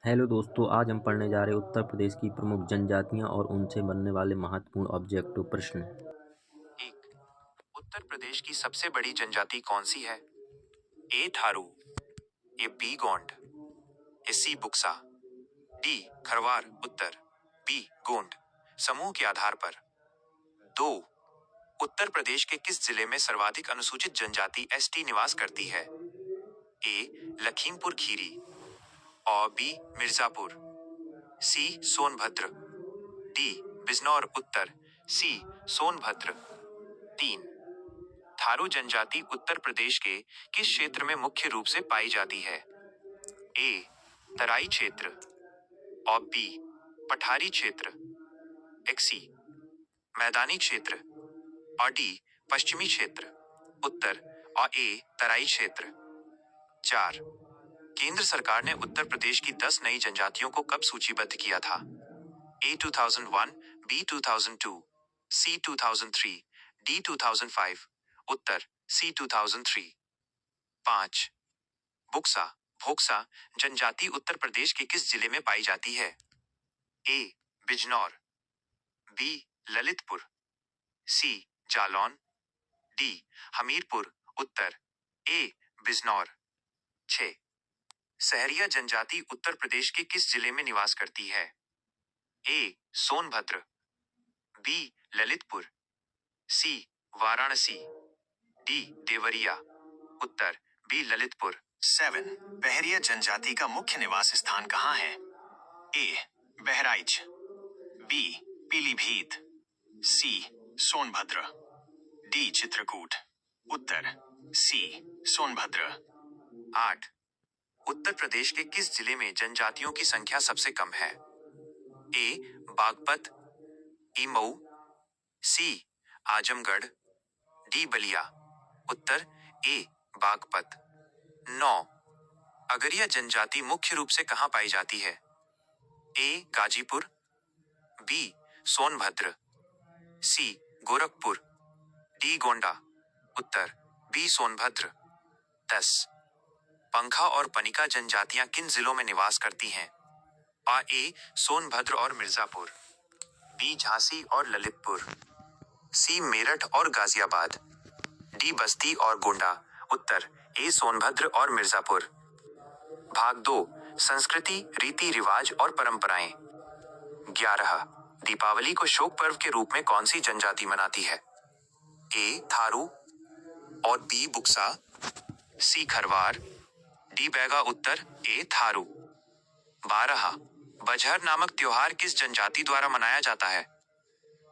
Hello दोस्तों, आज हम पढ़ने जा रहे हैं उत्तर प्रदेश की प्रमुख जनजातियां और उनसे बनने वाले महत्वपूर्ण ऑब्जेक्टिव प्रश्न। एक। उत्तर प्रदेश की सबसे बड़ी जनजाति कौन सी है? A Tharu, A B Gond, A C Buksa, D Kharwar उत्तर, बी गोंड। समूह के आधार पर। 2। उत्तर प्रदेश के किस जिले में सर्वाधिक अनुसूचित जनजाति एसटी निवास करती है? ए लखीमपुर खीरी, और बी मिर्जापुर, सी सोनभद्र, डी बिजनौर उत्तर, सी सोनभद्र। 3। थारू जनजाति उत्तर प्रदेश के किस क्षेत्र में मुख्य रूप से पाई जाती है? ए तराई क्षेत्र, और बी पठारी क्षेत्र, एक्सी मैदानी क्षेत्र, और डी पश्चिमी क्षेत्र उत्तर, और ए तराई क्षेत्र। 4। केंद्र सरकार ने उत्तर प्रदेश की 10 नई जनजातियों को कब सूचीबद्ध किया था? ए 2001, बी 2002, सी 2003, डी 2005 उत्तर, सी 2003। 5। बुक्सा भोक्सा जनजाति उत्तर प्रदेश के किस जिले में पाई जाती है? ए बिजनौर, बी ललितपुर, सी जालौन, डी हमीरपुर उत्तर, ए बिजनौर। 6। सहरिया जनजाति उत्तर प्रदेश के किस जिले में निवास करती है? ए सोनभद्र, बी ललितपुर, सी वाराणसी, डी देवरिया उत्तर, बी ललितपुर। 7। बहरिया जनजाति का मुख्य निवास स्थान कहाँ है? ए बहराइच, बी पीलीभीत, सी सोनभद्र, डी चित्रकूट उत्तर, सी सोनभद्र। 8। उत्तर प्रदेश के किस जिले में जनजातियों की संख्या सबसे कम है? ए बागपत, ई मऊ, सी आजमगढ़, डी बलिया उत्तर, ए बागपत। 9। अगरिया जनजाति मुख्य रूप से कहाँ पाई जाती है? ए गाजीपुर, बी सोनभद्र, सी गोरखपुर, डी गोंडा उत्तर, बी सोनभद्र। 10। पंखा और पनिका जनजातियां किन जिलों में निवास करती हैं? आ ए सोनभद्र और मिर्जापुर, बी झांसी और ललितपुर, सी मेरठ और गाजियाबाद, डी बस्ती और गोंडा उत्तर, ए सोनभद्र और मिर्जापुर। भाग 2। संस्कृति, रीति रिवाज और परंपराएं। 11। दीपावली को शोक पर्व के रूप में कौन सी जनजाति मनाती है? ए थारू, और बी बुक्सा, सी खरवार, डी बैगा उत्तर, ए थारू। 12। बजहर नामक त्योहार किस जनजाति द्वारा मनाया जाता है?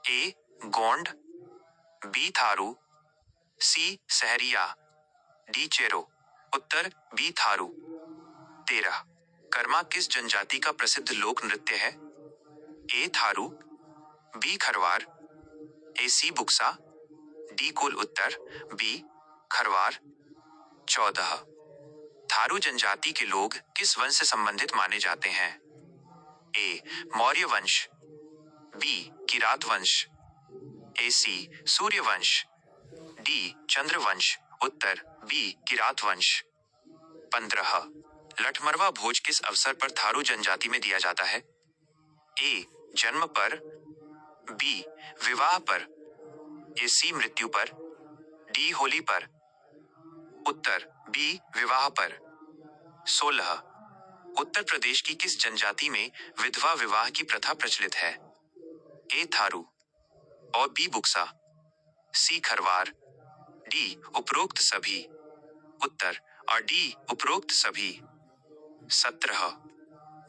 ए गोंड, बी थारू, सी सहरिया, डी चेरो उत्तर, बी थारू। 13। कर्मा किस जनजाति का प्रसिद्ध लोक नृत्य है? A Tharu, B Kharwar, A C Buksa, D coal Uttar, B Kharwar. 14। Tharu जनजाति के लोग किस वंश से संबंधित माने जाते हैं? ए मौर्य वंश, बी किरात वंश, ए सी सूर्य वंश, डी चंद्र वंश उत्तर, बी किरात वंश। 15। लठमरवा भोज किस अवसर पर थारू जनजाति में दिया जाता है? ए जन्म पर, बी विवाह पर, ए सी मृत्यु पर, डी होली पर उत्तर, बी विवाह पर। 16। उत्तर प्रदेश की किस जनजाति में विधवा विवाह की प्रथा प्रचलित है? ए थारू, और बी बुक्सा, सी खरवार, डी उपरोक्त सभी उत्तर, और डी उपरोक्त सभी। 17।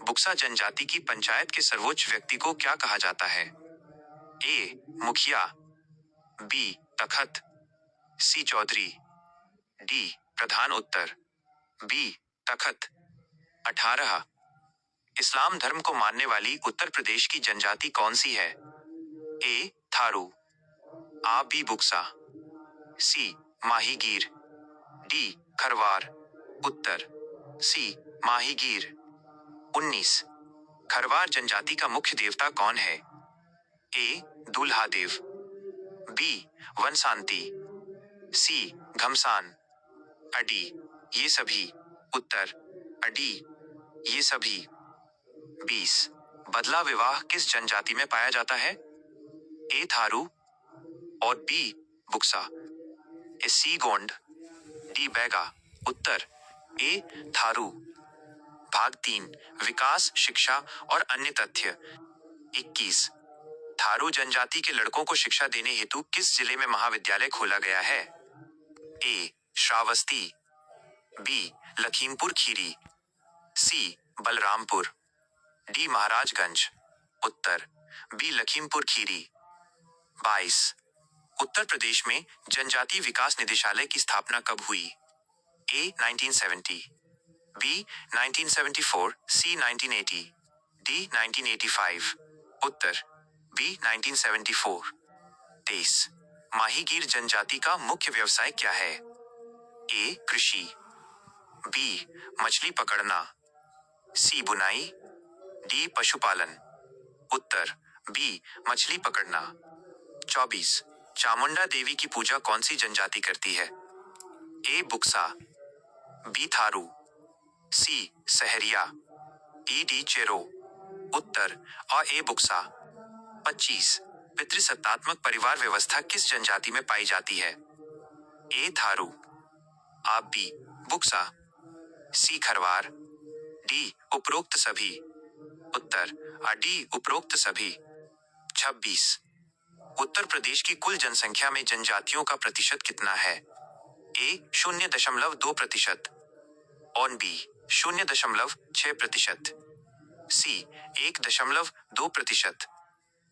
बुक्सा जनजाति की पंचायत के सर्वोच्च व्यक्ति को क्या कहा जाता है? ए मुखिया, बी तखत, सी चौधरी, डी प्रधान उत्तर, बी तखत। 18। इस्लाम धर्म को मानने वाली उत्तर प्रदेश की जनजाति कौन सी है? A Tharu, uh B Buxa, C माहीगीर, D Kharwar उत्तर, सी माहीगीर। 19। खरवार जनजाति का मुख्य देवता कौन है? ए दूल्हा देव, बी वनशांति, सी घमसान, अडी ये सभी उत्तर, अडी ये सभी। 20 बदला विवाह किस जनजाति में पाया जाता है? ए थारू और बी बुक्सा, सी गोंड, डी बैगा। उत्तर ए थारू। भाग 3 विकास, शिक्षा और अन्य तथ्य। 21 थारू जनजाति के लड़कों को शिक्षा देने हेतु किस जिले में महाविद्यालय खोला गया है? ए श्रावस्ती, बी लखीमपुर खीरी, सी बलरामपुर, डी महाराजगंज। उत्तर बी लखीमपुर खीरी। 22 उत्तर प्रदेश में जनजाति विकास निदेशालय की स्थापना कब हुई? ए 1970, बी 1974, सी 1980, डी 1985। उत्तर बी 1974। 23 माहीगीर जनजाति का मुख्य व्यवसाय क्या है? ए कृषि, बी मछली पकड़ना, सी बुनाई, डी पशुपालन। उत्तर बी मछली पकड़ना। 24 चामुंडा देवी की पूजा कौन सी जनजाति करती है? ए बुक्सा, बी थारू, सी सहरिया, डी चेरो। उत्तर और ए बुक्सा। 25 पितृसत्तात्मक परिवार व्यवस्था किस जनजाति में पाई जाती है? ए थारू, आप बी बुक्सा, सी खरवार, डी उपरोक्त सभी। उत्तर डी उपरोक्त सभी। 26 उत्तर प्रदेश की कुल जनसंख्या में जनजातियों का प्रतिशत कितना है? ए 0.2%, और बी 0.6%, सी 1.2%,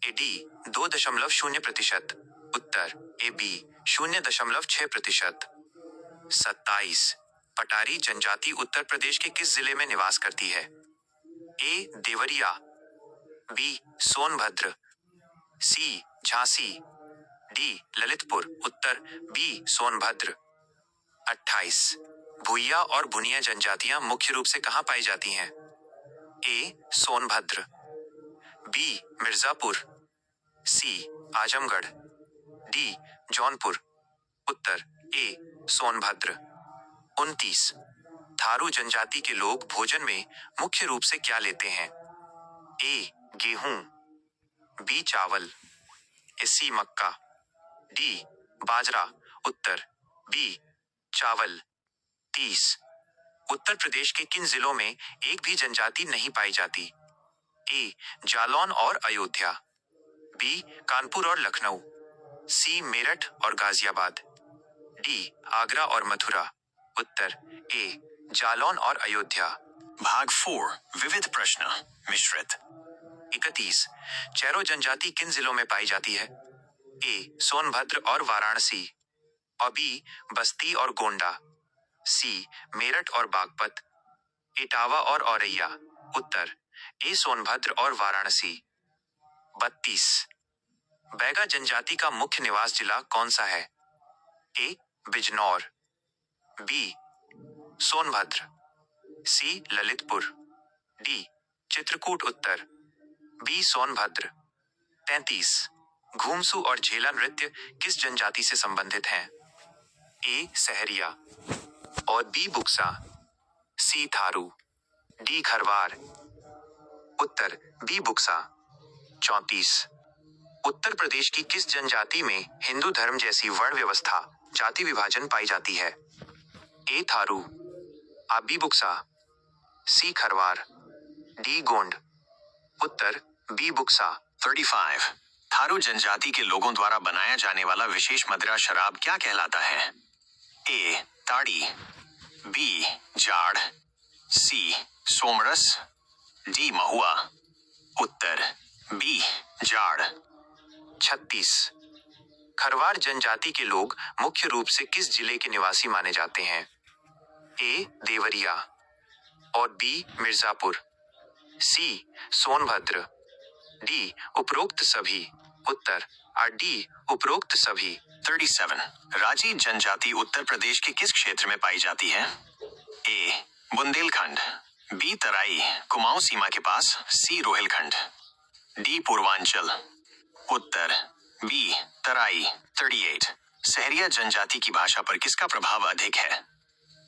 ए डी 2.0%। उत्तर ए बी 0.6%। 27 पटारी जनजाति उत्तर प्रदेश के किस जिले में निवास करती है? ए देवरिया, बी सोनभद्र, सी झांसी, डी ललितपुर। उत्तर बी सोनभद्र। 28 भुइया और भुनिया जनजातियां मुख्य रूप से कहां पाई जाती हैं? ए सोनभद्र, बी मिर्जापुर, सी आजमगढ़, डी जौनपुर। उत्तर ए सोनभद्र। 29 थारू जनजाति के लोग भोजन में मुख्य रूप से क्या लेते हैं? ए गेहूं, बी चावल, सी मक्का, डी बाजरा। उत्तर बी चावल। 30 उत्तर प्रदेश के किन जिलों में एक भी जनजाति नहीं पाई जाती? ए जालौन और अयोध्या, बी कानपुर और लखनऊ, सी मेरठ और गाजियाबाद, डी आगरा और मथुरा। उत्तर ए जालौन और अयोध्या। भाग 4 विविध प्रश्न मिश्रित। 31 चैरो जनजाति किन जिलों में पाई जाती है? ए सोनभद्र और वाराणसी, और बी बस्ती और गोंडा, सी मेरठ और बागपत, इटावा और औरैया। उत्तर ए सोनभद्र और वाराणसी। 32 बैगा जनजाति का मुख्य निवास जिला कौन सा है? ए बिजनौर, बी सोनभद्र, सी ललितपुर, डी चित्रकूट। उत्तर बी सोनभद्र। 33 घूमसू और झेला नृत्य किस जनजाति से संबंधित हैं? ए सहरिया, और बी बुक्सा, सी थारू, डी खरवार। उत्तर बी बुक्सा। 34 उत्तर प्रदेश की किस जनजाति में हिंदू धर्म जैसी वर्ण व्यवस्था जाति विभाजन पाई जाती है? A Tharu, uh B Buxa, C Kharwar, D Gond. Uttar B Buxa. 35 Tharu जनजाति के लोगों द्वारा बनाया जाने वाला विशेष मदिरा शराब क्या कहलाता है? ए ताड़ी, बी जाड़, सी सोमरस, डी महुआ। उत्तर बी जाड़। 36 खरवार जनजाति के लोग मुख्य रूप से किस जिले के निवासी माने जाते हैं? ए देवरिया, और बी मिर्जापुर, सी सोनभद्र, डी उपरोक्त सभी। उत्तर डी उपरोक्त सभी। 37 राजी जनजाति उत्तर प्रदेश के किस क्षेत्र में पाई जाती है? ए बुंदेलखंड, बी तराई कुमाऊं सीमा के पास, सी रोहिलखंड, डी पूर्वांचल। उत्तर बी तराई। 38 सहरिया जनजाति की भाषा पर किसका प्रभाव अधिक है?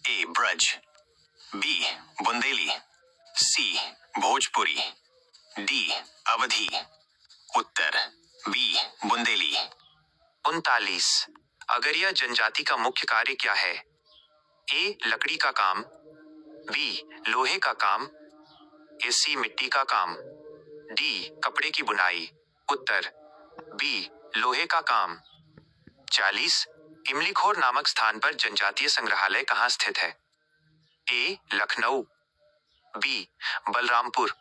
ए ब्रज, बी बुंदेली, सी भोजपुरी, डी अवधी, उत्तर बी बुंदेली। 39। अगरिया जनजाति का मुख्य कार्य क्या है? ए लकड़ी का काम, बी लोहे का काम, सी मिट्टी का काम, डी कपड़े की बुनाई। उत्तर बी लोहे का काम। 40। इमलीखोर नामक स्थान पर जनजातीय संग्रहालय कहाँ स्थित है? ए लखनऊ, बी बलरामपुर,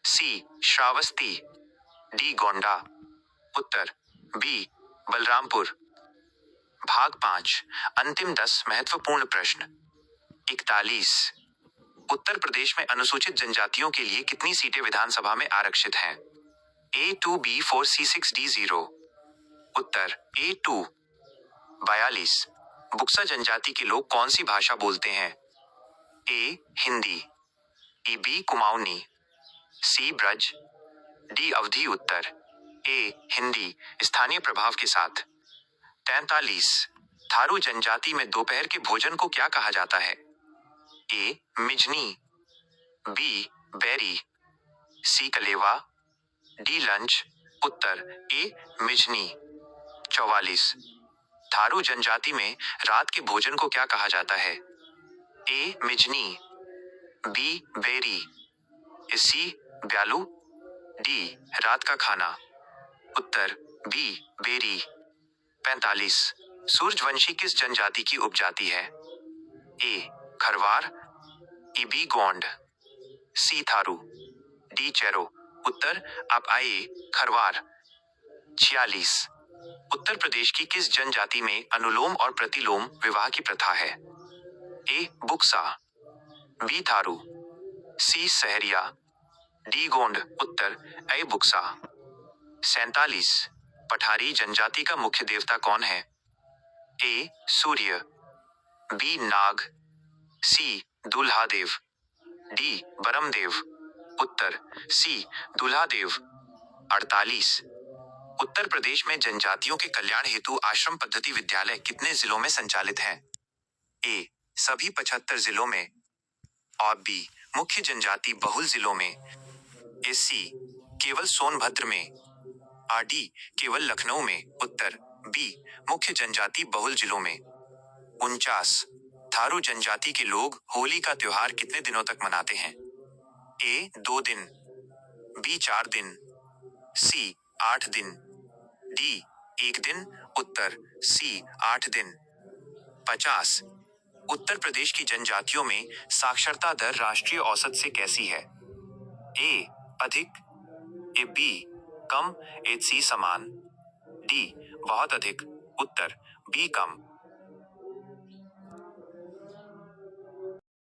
सी श्रावस्ती, डी गोंडा। उत्तर बी बलरामपुर। भाग 5 अंतिम 10 महत्वपूर्ण प्रश्न। 41। उत्तर प्रदेश में अनुसूचित जनजातियों के लिए कितनी सीटें विधानसभा में आरक्षित हैं? A2 B4 C6 D0। उत्तर A2। 42। बुक्सा जनजाति के लोग कौन सी भाषा बोलते हैं? ए हिंदी, बी कुमाऊनी, सी ब्रज, डी अवधी। उत्तर ए हिंदी, स्थानीय प्रभाव के साथ। 43। थारू जनजाति में दोपहर के भोजन को क्या कहा जाता है? ए मिजनी, बी बेरी, सी कलेवा, डी लंच। उत्तर ए मिजनी। 44। थारू जनजाति में रात के भोजन को क्या कहा जाता है? ए मिजनी, बी बेरी, सी ब्यालू, डी रात का खाना। उत्तर बी बेरी। 45। सूरजवंशी किस जनजाति की उपजाति है? ए खरवार, बी गोंड, सी थारू, डी चेरो। उत्तर आप आए खरवार। 46। उत्तर प्रदेश की किस जनजाति में अनुलोम और प्रतिलोम विवाह की प्रथा है? ए बुक्सा, बी थारू, सी सहरिया, डी गोंड। उत्तर ए बुक्सा। 47। पठारी जनजाति का मुख्य देवता कौन है? ए सूर्य, बी नाग, सी दुल्हादेव, डी बरमदेव। उत्तर सी दुल्हादेव। 48। उत्तर प्रदेश में जनजातियों के कल्याण हेतु आश्रम पद्धति विद्यालय कितने जिलों में संचालित हैं? ए सभी 75 जिलों में, और बी मुख्य जनजाति बहुल जिलों में, सी केवल सोनभद्र में, और डी केवल लखनऊ में। उत्तर बी मुख्य जनजाति बहुल जिलों में। 49। थारू जनजाति के लोग होली का त्योहार कितने दिनों तक मनाते हैं? ए 2 दिन, बी 4 दिन, सी 8 दिन, डी 1 दिन। उत्तर सी 8 दिन। 50। उत्तर प्रदेश की जनजातियों में साक्षरता दर राष्ट्रीय औसत से कैसी है? ए अधिक, बी कम, सी समान, डी बहुत अधिक। उत्तर बी कम।